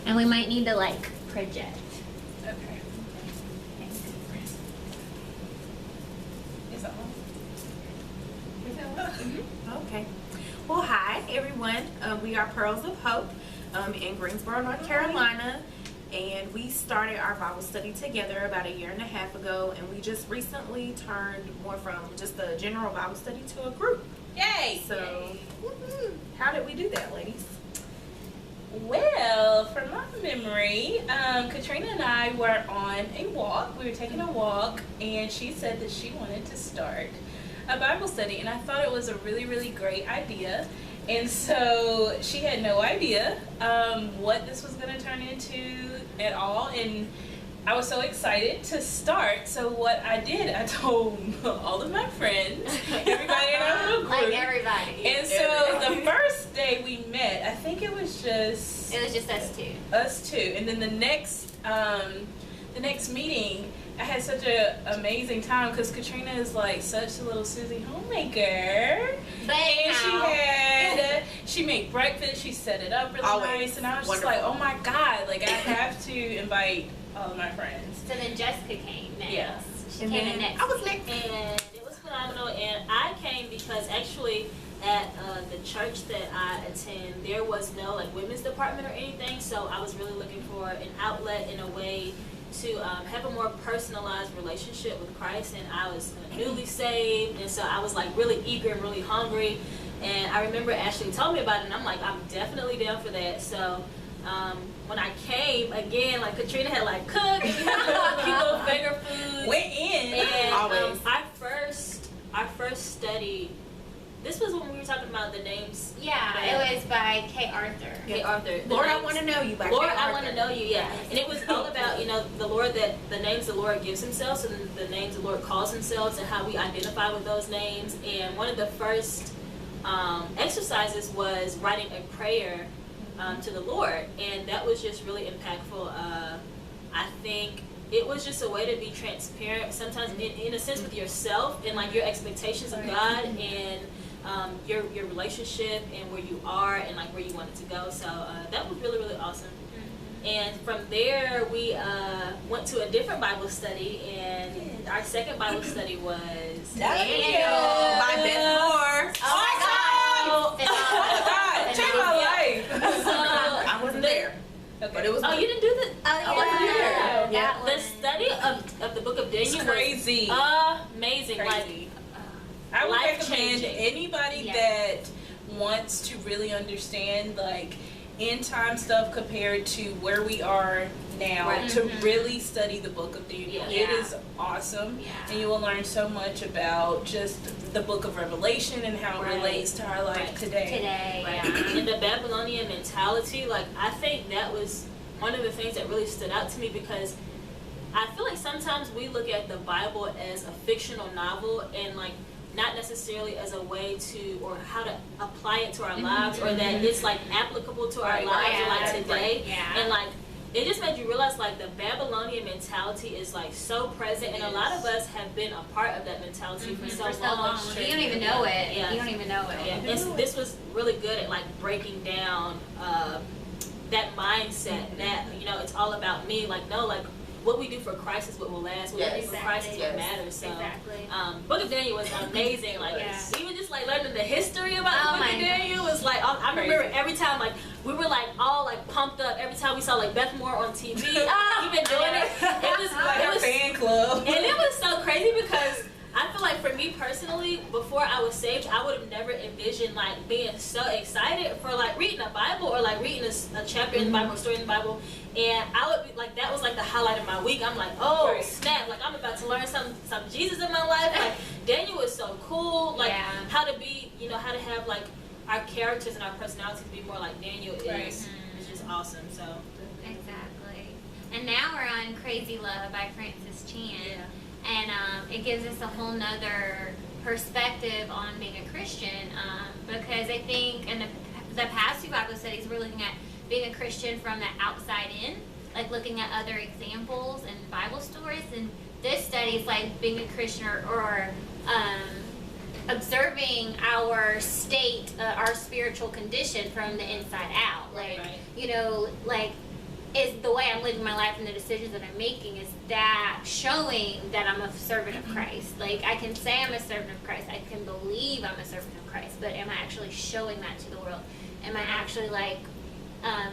And we might need to like project. Okay. Is that on? Is that on? Mm-hmm. Okay. Well, hi everyone. We are Pearls of Hope in Greensboro, North Carolina, and we started our Bible study together about 1.5 years ago, and we just recently turned more from just a general Bible study to a group. Yay! So, how did we do that, ladies? Well, from my memory, Katrina and I were on a walk. We were taking a walk, and she said that she wanted to start a Bible study, and I thought it was a really, really great idea. And so she had no idea what this was going to turn into at all, and I was so excited to start. So what I did, I told all of my friends, everybody in our little group. Like everybody. And so the first day we met, I think it was just us two. Us two. And then the next meeting, I had such an amazing time because Katrina is like such a little Susie homemaker. And she made breakfast, she set it up really nice, and I was just like, oh my God, like I have to invite all of my friends. So then Jessica came next. Yes. She came in next. I was next. And it was phenomenal. And I came because actually at the church that I attend, there was no like women's department or anything. So I was really looking for an outlet in a way to have a more personalized relationship with Christ. And I was newly saved, and so I was like really eager and really hungry. And I remember Ashley told me about it, and I'm like, I'm definitely down for that. So when I came again, like Katrina had like cooked, we had cute little finger food. Went in. And Always. I first studied. This was when we were talking about the names. Yeah, it was by Kay Arthur. Kay Arthur. Lord, I want to know you. By Lord, Kay I want to Arthur. know you. Yeah, and it was all about the names the Lord gives Himself, and the names the Lord calls Himself, and how we identify with those names. And one of the first exercises was writing a prayer to the Lord, and that was just really impactful. I think it was just a way to be transparent, sometimes in a sense with yourself and like your expectations of God and your relationship and where you are and like where you want it to go. So that was really, really awesome. And from there we went to a different Bible study, and our second Bible study was Daniel by Beth Moore. Oh my God! Oh my God! Change my life. So, I wasn't there. Okay. But it was oh, you didn't do the? Oh, wasn't yeah. there. That The one. study of the book of Daniel It's crazy. was amazing. Crazy. I would recommend life-changing. anybody Yeah. that wants to really understand like end time stuff compared to where we are now Right. to really study the book of Daniel. Yeah. It is awesome, Yeah. and you will learn so much about just the book of Revelation and how it Right. relates to our life Right. Today. Right. Yeah. And the Babylonian mentality, like I think that was one of the things that really stood out to me, because I feel like sometimes we look at the Bible as a fictional novel and like not necessarily as a way to or how to apply it to our lives, or that it's like applicable to our Right. lives Yeah. or like today. Yeah. And like it just made you realize like the Babylonian mentality is like so present, and a lot of us have been a part of that mentality for so long. You don't even know it. Yeah. You don't even know it. Yeah, this was really good at like breaking down that mindset that it's all about me. Like no, like what we do for Christ is what will last. What we do for Christ is what matters. So, Exactly. Book of Daniel was amazing. Like even just like learning the history about the Book of Daniel was like I remember every time like we were like all like pumped up every time we saw like Beth Moore on TV. We've been doing it. It was like it a was, fan club. and it was so crazy because I feel like for me personally, before I was saved, I would have never envisioned like being so excited for like reading a Bible or like reading a chapter in the Bible, a story in the Bible, and I would be like, that was like the highlight of my week. I'm like, oh snap, like I'm about to learn some Jesus in my life. Like Daniel was so cool, like how to be, how to have like our characters and our personalities to be more like Daniel is just awesome. So Exactly. And now we're on Crazy Love by Francis Chan. And it gives us a whole nother perspective on being a Christian, because I think in the past two Bible studies we're looking at being a Christian from the outside in, like looking at other examples and Bible stories, and this study is like being a Christian or observing our state, our spiritual condition from the inside out. Like, Right. like is the way I'm living my life and the decisions that I'm making is that showing that I'm a servant of Christ. Like, I can say I'm a servant of Christ. I can believe I'm a servant of Christ. But am I actually showing that to the world? Am I actually, like,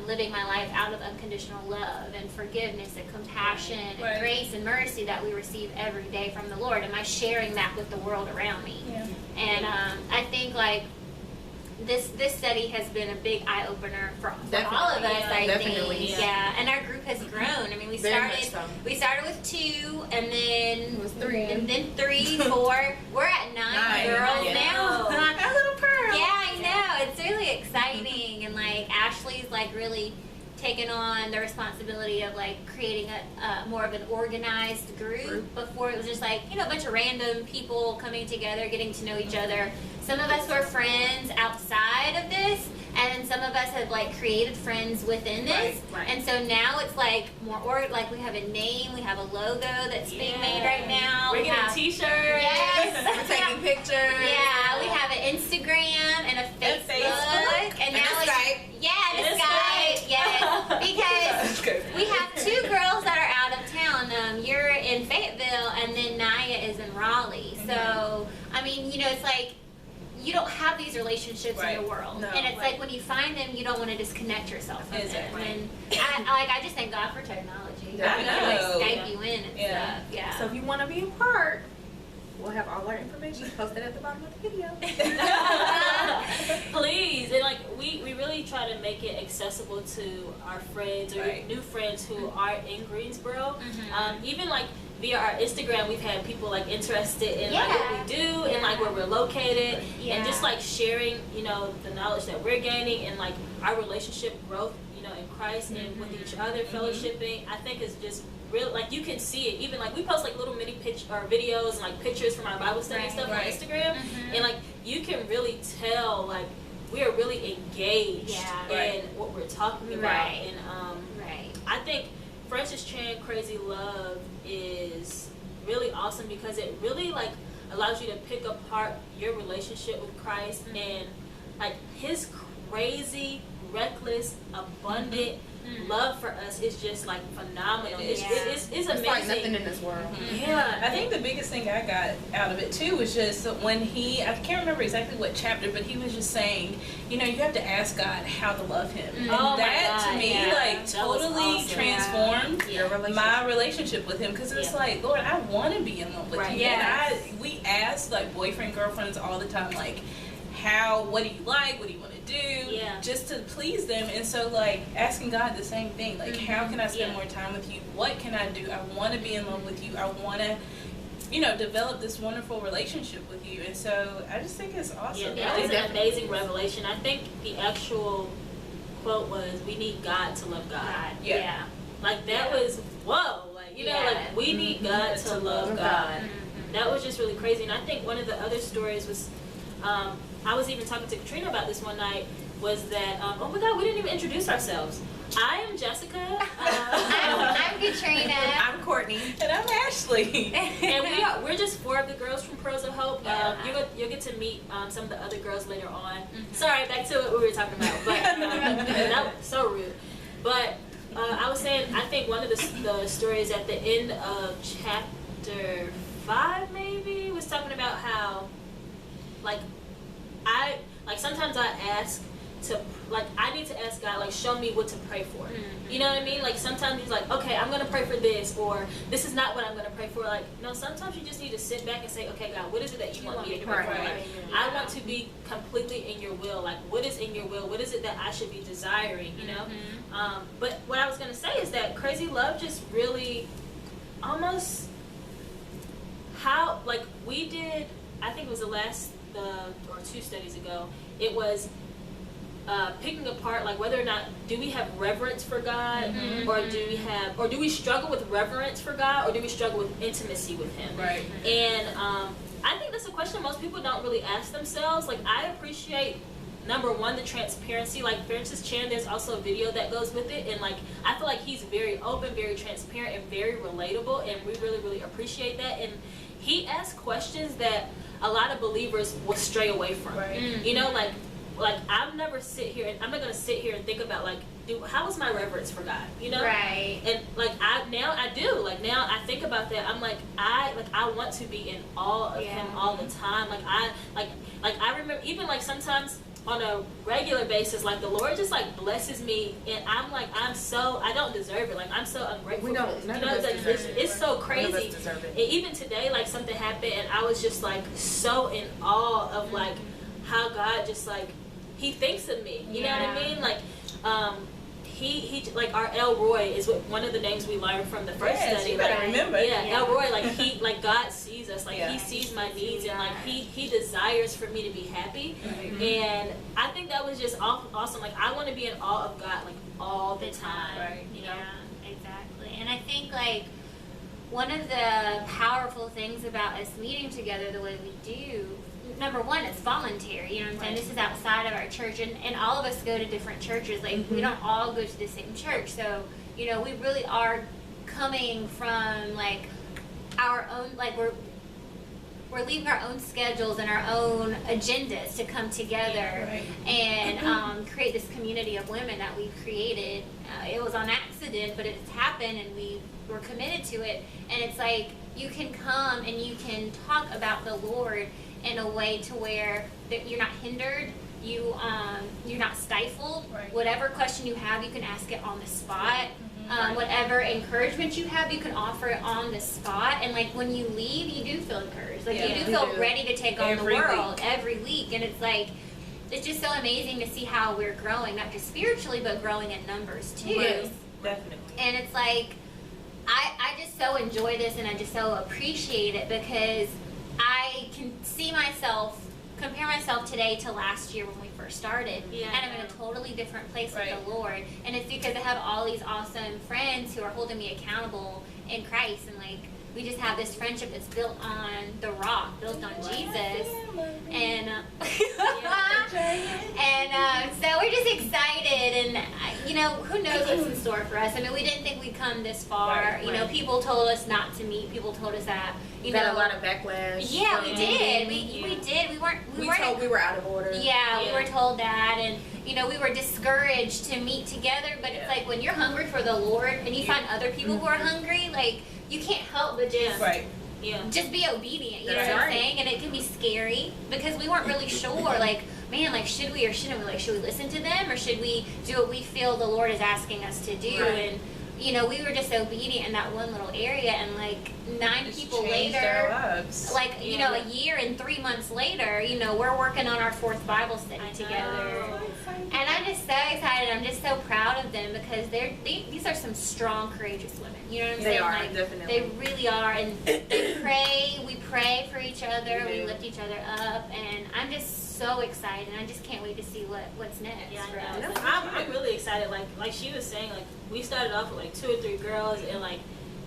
living my life out of unconditional love and forgiveness and compassion and grace and mercy that we receive every day from the Lord? Am I sharing that with the world around me? Yeah. And I think, like, this study has been a big eye opener for all of us. I think, and our group has grown. I mean, we started with 2, and then It was 3, and then 3, 4. We're at 9 girls now. Our little pearl. Yeah, I know. It's really exciting, and like Ashley's like really taken on the responsibility of like creating a more of an organized group. Before it was just like, you know, a bunch of random people coming together, getting to know each other. Some of us were friends outside of this, and then some of us have like created friends within this. Right. And so now it's like more like we have a name, we have a logo that's being made right now. We're getting t-shirts. Yes. We're taking pictures. Yeah, we have an Instagram and a Facebook. And now it's Skype. Yeah, and a Skype. Yes. Because we have 2 girls that are out of town. You're in Fayetteville, and then Naya is in Raleigh. So, I mean, you know, it's like you don't have these relationships in the world. No, and it's like when you find them, you don't want to disconnect yourself from them. And I just thank God for technology. I know. Like Skype you in and stuff. Yeah. So if you want to be a part, we'll have all our information posted at the bottom of the video. Please, and like we really try to make it accessible to our friends or new friends who are in Greensboro. Even like via our Instagram, we've had people like interested in like what we do and like where we're located, and just like sharing, you know, the knowledge that we're gaining and like our relationship growth, you know, in Christ and with each other, fellowshipping. I think is just real. Like you can see it. Even like we post like little mini videos and like pictures from our Bible study and stuff on Instagram, and like you can really tell like we are really engaged in what we're talking about. And I think Francis Chan Crazy Love is really awesome because it really like allows you to pick apart your relationship with Christ and like his crazy, reckless, abundant love for us is just like phenomenal. It's amazing. It's like nothing in this world. Yeah, I think the biggest thing I got out of it too was just when I can't remember exactly what chapter, but he was just saying, you know, you have to ask God how to love him. And that to me like totally transformed my relationship with him, because it's like, Lord, I want to be in love with you. And we ask like boyfriend, girlfriends all the time, like, what do you like? What do you want to do? Just to please them. And so like asking God the same thing, like how can I spend more time with you? What can I do? I want to be in love with you. I want to, you know, develop this wonderful relationship with you. And so I just think it's awesome. Yeah, that was an amazing revelation. I think the actual quote was, we need God to love God. Like that was, whoa, like, you know, like we need God to love God. That was just really crazy. And I think one of the other stories was, I was even talking to Katrina about this one night, was that, oh my God, we didn't even introduce ourselves. I am Jessica. I'm Katrina. I'm Courtney. And I'm Ashley. And we're just 4 of the girls from Pearls of Hope. You'll get to meet some of the other girls later on. Sorry, back to what we were talking about. But that was so rude. But I was saying, I think one of the stories at the end of chapter 5 maybe was talking about how sometimes I ask to, like, I need to ask God, like, show me what to pray for. You know what I mean? Like, sometimes he's like, okay, I'm going to pray for this, or this is not what I'm going to pray for. Like, no, sometimes you just need to sit back and say, okay, God, what is it that you want me to pray for? Like, I want to be completely in your will. Like, what is in your will? What is it that I should be desiring, you know? But what I was going to say is that Crazy Love just really almost how, like, we did, I think it was or 2 studies ago, it was picking apart, like, whether or not do we have reverence for God, or do we struggle with reverence for God, or do we struggle with intimacy with Him? And I think that's a question most people don't really ask themselves. Like, I appreciate, number one, the transparency. Like Francis Chan, there's also a video that goes with it, and like I feel like he's very open, very transparent, and very relatable, and we really, really appreciate that. And he asks questions that a lot of believers will stray away from. You know, like, like I'm never sit here and I'm not gonna sit here and think about like, how is my reverence for God, you know? Right. And like I do like now I think about that. I'm like I want to be in awe of Him all the time. Like I remember even like sometimes on a regular basis, like the Lord just like blesses me, and I'm like I don't deserve it. Like I'm so ungrateful. We don't. For this. None You know, of us like, deserve it's it. so None crazy. of us deserve it. And even today, like something happened, and I was just like so in awe of like how God just like He thinks of me. You know what I mean? Like he like our El Roy is one of the names we learned from the first study. You better remember. Yeah, El Roy, like he, like God sees us, like He sees my needs, and like he desires for me to be happy. And I think that was just awesome. Like I want to be in awe of God like all the time. Right. You know? Yeah, exactly. And I think like one of the powerful things about us meeting together the way we do, number one, it's voluntary. You know what I'm saying? This is outside of our church, and all of us go to different churches. Like we don't all go to the same church, so you know we really are coming from like our own. Like we're leaving our own schedules and our own agendas to come together and create this community of women that we've created. It was on accident, but it's happened, and we were committed to it. And it's like you can come and you can talk about the Lord in a way to where that you're not hindered, you're not stifled. Right. Whatever question you have, you can ask it on the spot. Whatever encouragement you have, you can offer it on the spot. And like when you leave, you do feel encouraged. Like you do feel ready to take on the world every week. And it's like, it's just so amazing to see how we're growing, not just spiritually, but growing in numbers too. Yes, definitely. And it's like, I just so enjoy this, and I just so appreciate it because I can see myself, compare myself today to last year when we first started, and I'm in a totally different place with the Lord. And it's because I have all these awesome friends who are holding me accountable in Christ, and like we just have this friendship that's built on the rock, built on Jesus, and so we're just excited, and you know, who knows what's in store for us. I mean, we didn't think we'd come this far. You know, people told us not to meet. People told us that you got know a lot of backlash. Yeah, we did. We did. We weren't. We told we were out of order. Yeah, we were told that, and you know, we were discouraged to meet together. But it's like when you're hungry for the Lord and you find other people who are hungry, like you can't help but just just be obedient. You know what I'm saying? And it can be scary because we weren't really sure. Like, man, like should we or shouldn't we? Like, should we listen to them or should we do what we feel the Lord is asking us to do? And you know, we were disobedient in that one little area, and like 9 people later, like you know, a year and 3 months later, you know, we're working on our 4th Bible study together, and I'm just so excited. I'm just so proud of them because these are some strong, courageous women. You know what I'm saying? They are, like, definitely. They really are, and they pray. We pray for each other. We lift each other up, and I'm just so excited. I just can't wait to see what's next. For us. I'm really excited. Like she was saying, like we started off with like 2 or 3 girls, and like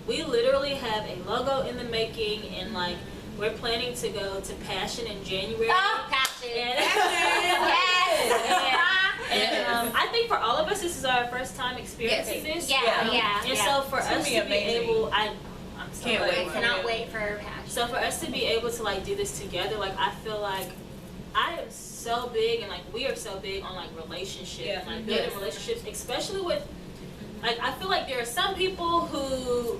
we literally have a logo in the making, and like we're planning to go to Passion in January. Oh, Passion! And I think for all of us, this is our first time experiencing this. And so for us to be able, I'm so Can't wait. I cannot wait for Passion. So for us to be able to like do this together, like I feel like I am so big, and like we are so big on like relationships, like building relationships, especially with like I feel like there are some people who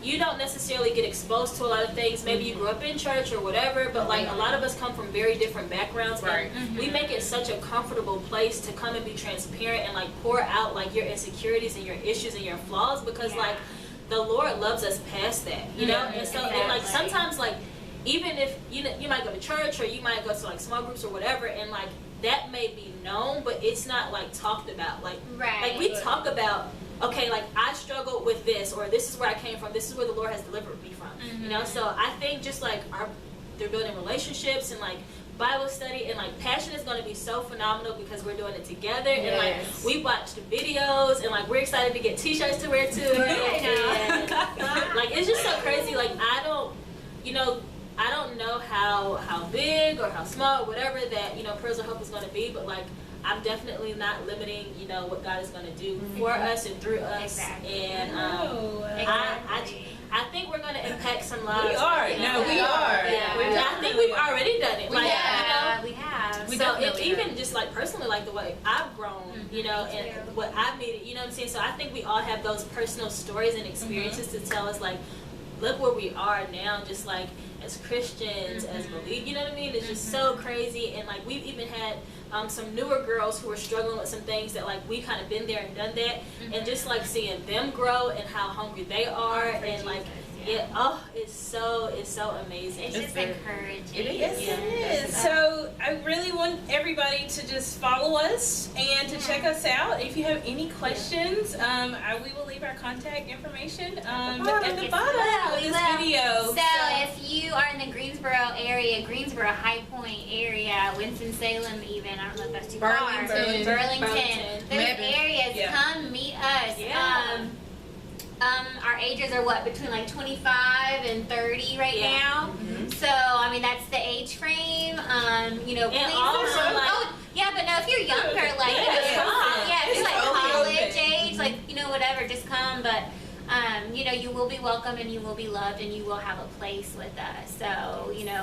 you don't necessarily get exposed to a lot of things. Maybe you grew up in church or whatever, but like a lot of us come from very different backgrounds, and we make it such a comfortable place to come and be transparent and like pour out like your insecurities and your issues and your flaws, because like the Lord loves us past that, you know. And so and like sometimes like even if you might go to church or you might go to like small groups or whatever, and like that may be known, but it's not like talked about. Like like we talk about, okay, like I struggled with this, or this is where I came from, this is where the Lord has delivered me from. You know, so I think just like they're building relationships and like Bible study and like Passion is going to be so phenomenal because we're doing it together, and like we watched videos, and like we're excited to get t-shirts to wear too. And like it's just so crazy. Like I don't know how big or how small or whatever that, you know, Pearls of Hope is going to be, but like I'm definitely not limiting, you know, what God is going to do for us and through us. And I think we're going to impact some lives. We are. You know? No, we are. I think we've already done it. We have. We So definitely even have. just like personally, like the way I've grown, you know, and what I've needed, you know what I'm saying? So I think we all have those personal stories and experiences to tell us, like, look where we are now, just like as Christians, as believers, you know what I mean? It's just so crazy. And like we've even had some newer girls who are struggling with some things that like we kind of been there and done that, and just like seeing them grow and how hungry they are, and like it's so amazing. It's just encouraging. It is. Yes, it is. So I really want everybody to just follow us and to check us out. If you have any questions, we will leave our contact information at the bottom of this video. So if you are in the Greensboro area, Greensboro, High Point area, Winston-Salem even, I don't know if that's too far. Burlington. Those Maybe. areas, Yeah. come meet us. Yeah. Our ages are between like 25 and 30 right now. So I mean that's the age frame. You know, And please, also, like- but no, if you're younger, like if you're like college age, like whatever, just come. But you will be welcome and you will be loved and you will have a place with us. So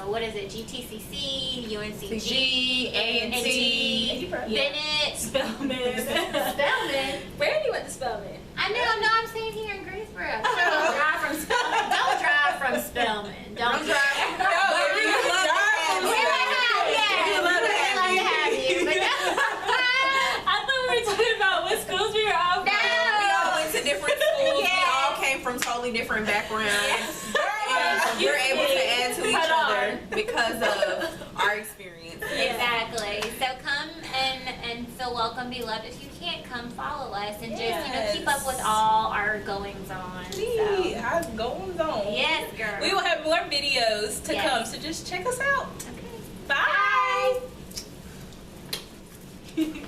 what is it? GTCC, UNCG, A&T, Bennett, Spellman. Spellman. Brandy went to Spellman. I know, I'm saying here in Greensboro. Don't drive from Spellman. Don't drive from Spellman. Don't drive. We would love to have We'd you. love to have you. But I thought we were talking about what schools we were all from. We all went to different schools. We Yeah. all came from totally different backgrounds. And we're able to add to each Cut on. other because of our experience. Exactly. So come and feel welcome, be loved. If you can't come, follow us and just keep up with all our goings on. So. Our goings on. Yes, girl. We will have more videos to Yes. come, so just check us out. Okay. Bye. Bye.